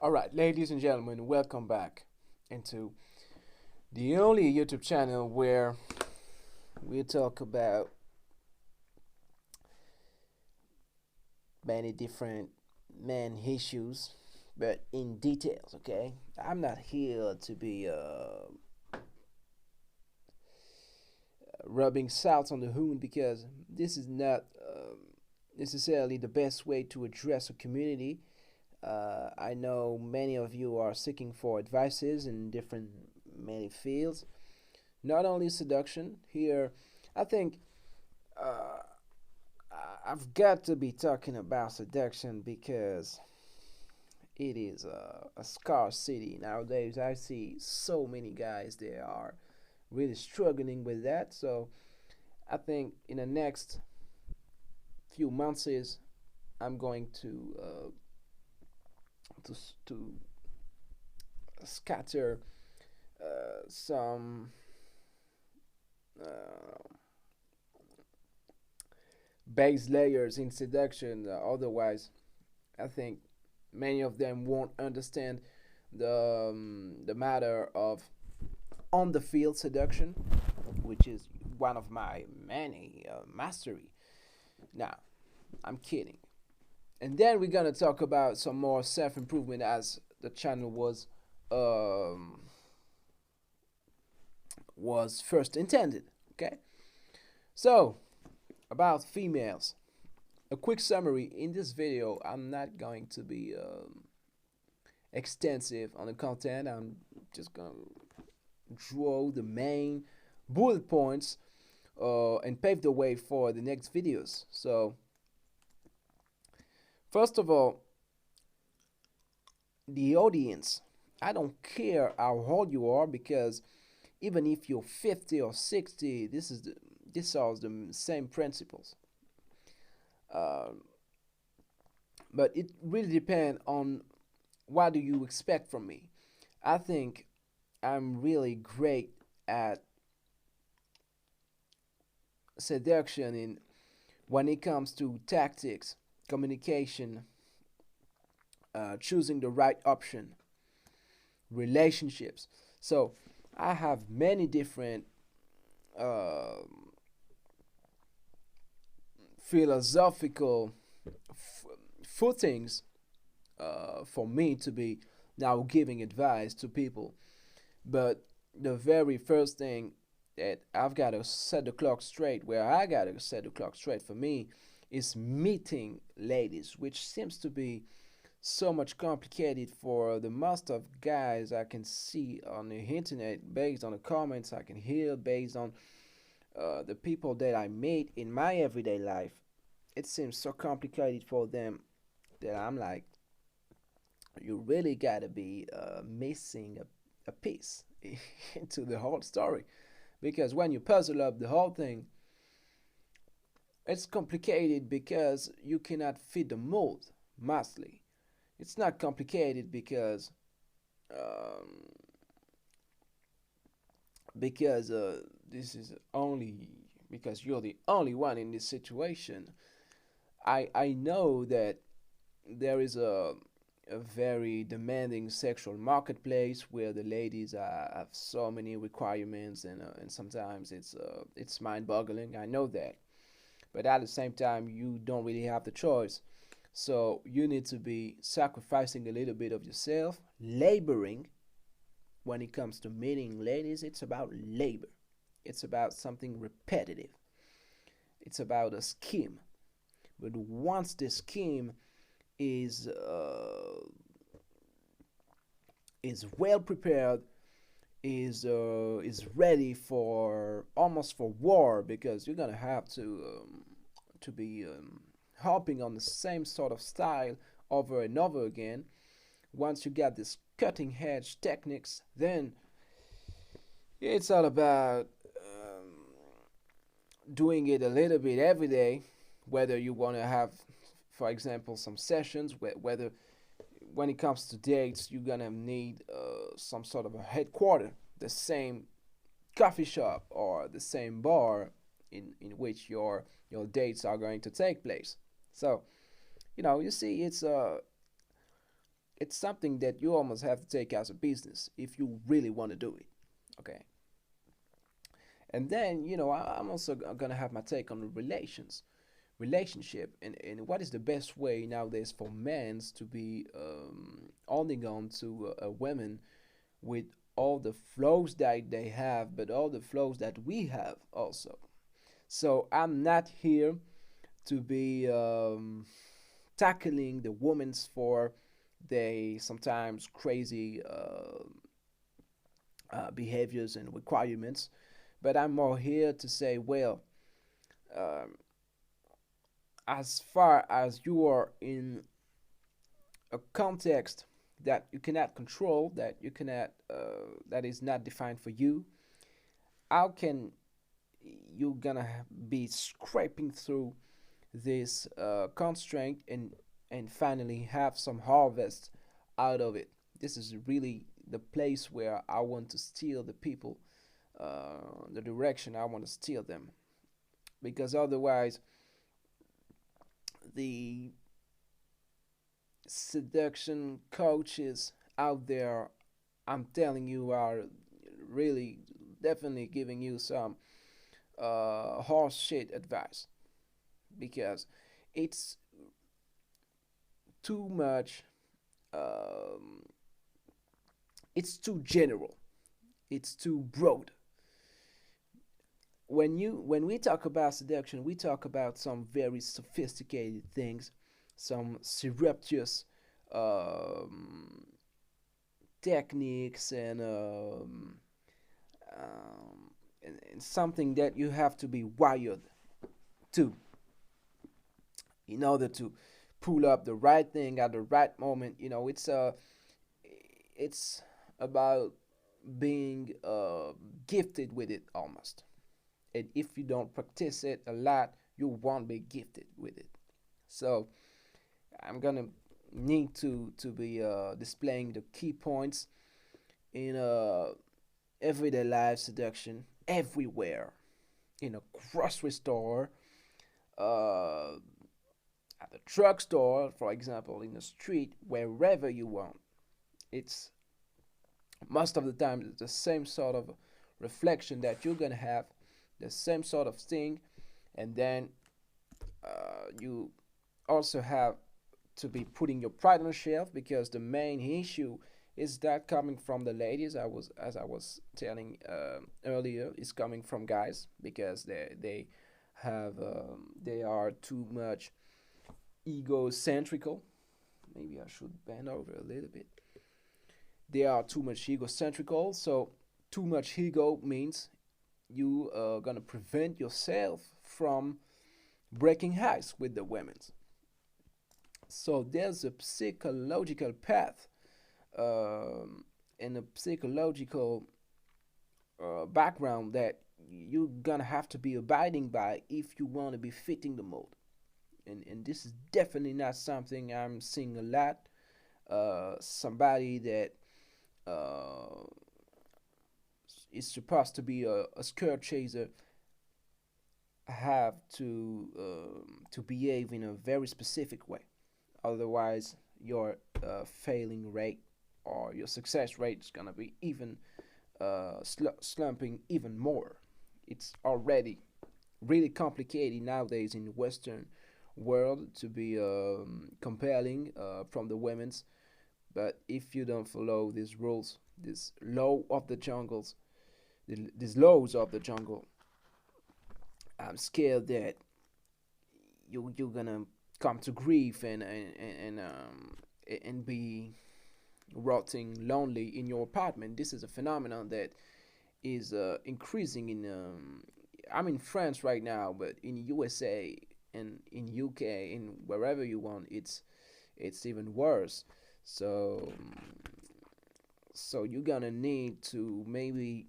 All right, ladies and gentlemen, welcome back into the only YouTube channel where we talk about many different man issues, but in details. Okay, I'm not here to be rubbing salt on the wound because this is not necessarily the best way to address a community. I know many of you are seeking for advices in different many fields, not only seduction. Here, I think uh, I've got to be talking about seduction because it is a scarce city nowadays. I see so many guys they are really struggling with that. So I think in the next few months is I'm going to to scatter some uh, base layers in seduction. Otherwise, I think many of them won't understand the matter of on the field seduction, which is one of my many mastery. Now, I'm kidding. And then we're gonna talk about some more self improvement as the channel um, was first intended. Okay, so about females. A quick summary in this video. I'm not going to be extensive on the content. I'm just gonna draw the main bullet points and pave the way for the next videos. So first of all, the audience. I don't care how old you are because even if you're 50 or 60, this are the same principles. Uh, but it really depends on what do you expect from me. I think I'm really great at seduction in when it comes to tactics, communication, choosing the right option, relationships. So I have many different uh, philosophical footings for me to be now giving advice to people. But the very first thing that I've got to set the clock straight, where I got to set the clock straight for me, is meeting ladies, which seems to be so much complicated for the most of guys I can see on the internet based on the comments I can hear, based on the people that I meet in my everyday life. It seems so complicated for them that I'm like, you really gotta be missing a piece into the whole story. Because when you puzzle up the whole thing, it's complicated because you cannot fit the mold, mostly. It's not complicated um, because this is only because you're the only one in this situation. I know that there is a very demanding sexual marketplace where the ladies have so many requirements and sometimes it's mind-boggling. I know that, but at the same time, you don't really have the choice. So you need to be sacrificing a little bit of yourself, laboring. When it comes to meeting ladies, it's about labor. It's about something repetitive. It's about a scheme. But once the scheme is is well prepared, is ready for almost for war because you're gonna have to be hopping on the same sort of style over and over again. Once you get this cutting edge techniques, then it's all about doing it a little bit every day. Whether you want to have, for example, some sessions, whether when it comes to dates, you're gonna need some sort of a headquarter, the same coffee shop or the same bar in which your dates are going to take place. So you see, it's something that you almost have to take as a business if you really want to do it. Okay. And then, I'm also gonna have my take on the relationship, and what is the best way nowadays for men to be holding on to a woman with all the flaws that they have, but all the flaws that we have also. So I'm not here to be tackling the women's for they sometimes crazy behaviors and requirements, but I'm more here to say, well, um, as far as you are in a context that you cannot control, that is not defined for you, how can you gonna be scraping through this constraint and finally have some harvest out of it? This is really the place where I want to steer the people, the direction I want to steer them, because otherwise the seduction coaches out there, I'm telling you, are really definitely giving you some horse shit advice, because it's too much. Um, it's too general. It's too broad. When we talk about seduction, we talk about some very sophisticated things, some surreptitious um, techniques, and something that you have to be wired to in order to pull up the right thing at the right moment. It's about being gifted with it almost. And if you don't practice it a lot, you won't be gifted with it. So I'm gonna need to be displaying the key points in everyday life seduction everywhere, in a grocery store, uh, at the drugstore, for example, in the street, wherever you want. It's most of the time the same sort of reflection that you're gonna have, the same sort of thing, and then you also have to be putting your pride on the shelf, because the main issue is that coming from the ladies. As I was telling earlier, is coming from guys, because they are too much egocentrical. Maybe I should bend over a little bit. They are too much egocentrical. So too much ego means you are gonna prevent yourself from breaking ice with the women. So there's a psychological path and a psychological background that you're gonna have to be abiding by if you want to be fitting the mold. And this is definitely not something I'm seeing a lot. Somebody that uh, is supposed to be a skirt chaser have to behave in a very specific way. Otherwise, your failing rate or your success rate is gonna be even slumping even more. It's already really complicated nowadays in the Western world to be compelling from the women's. But if you don't follow these rules, this law of the jungles, these laws of the jungle, I'm scared that you're gonna come to grief and be rotting lonely in your apartment. This is a phenomenon that is increasing in. I'm in France right now, but in USA and in UK, in wherever you want, it's even worse. So so you're gonna need to maybe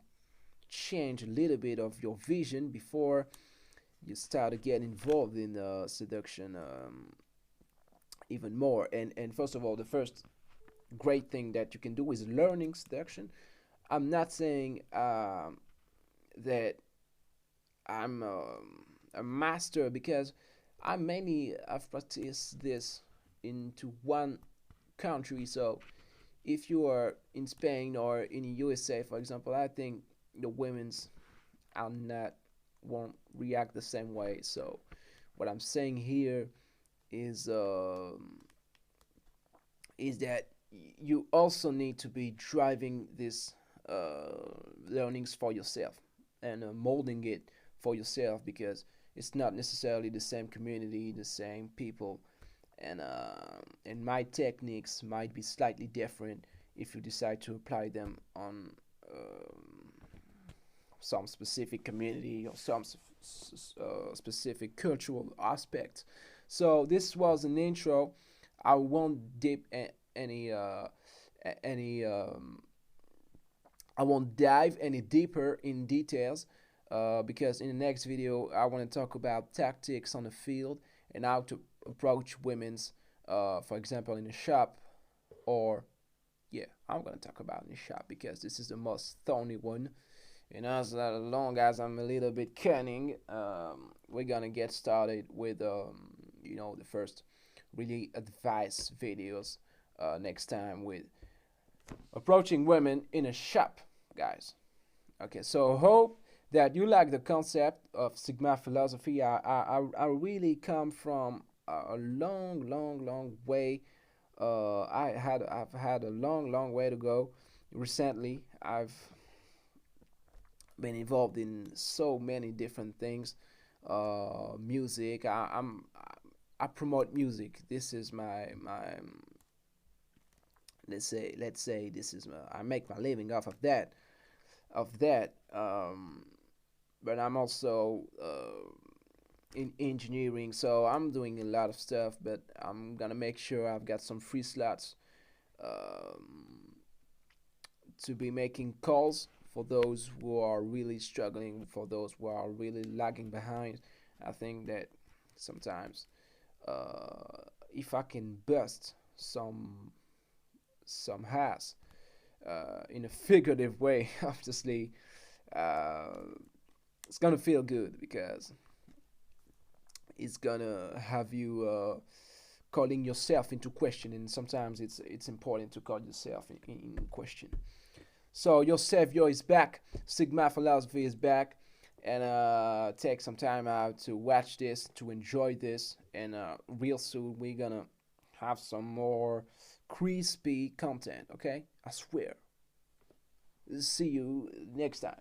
change a little bit of your vision before you start to get involved in seduction even more. And first of all, the first great thing that you can do is learning seduction. I'm not saying that I'm a master, because I mainly I've practiced this into one country. So if you are in Spain or in the USA, for example, I think the women's are not won't react the same way. So what I'm saying here is is that you also need to be driving these learnings for yourself and molding it for yourself because it's not necessarily the same community, the same people, and my techniques might be slightly different if you decide to apply them on some specific community or some specific cultural aspect. So this was an intro. I won't dip any I won't dive any deeper in details because in the next video I want to talk about tactics on the field and how to approach women's, for example, in a shop or yeah, I'm gonna talk about in the shop because this is the most thorny one. And as long as I'm a little bit cunning, we're gonna get started with the first really advice videos next time with approaching women in a shop, guys. Okay, so hope that you like the concept of Sigma philosophy. I really come from a long way. I've had a long way to go. Recently, I've been involved in so many different things. Music. I promote music. This is my let's say this is I make my living off of that. But I'm also in engineering, so I'm doing a lot of stuff. But I'm gonna make sure I've got some free slots um, to be making calls for those who are really struggling, for those who are really lagging behind. I think that sometimes if I can bust some ass in a figurative way, obviously, uh, it's gonna feel good because it's gonna have you calling yourself into question, and sometimes it's important to call yourself in question. So your savior is back, Sigma philosophy is back, and take some time out to watch this, to enjoy this, and real soon we're gonna have some more crispy content. Okay, I swear. See you next time.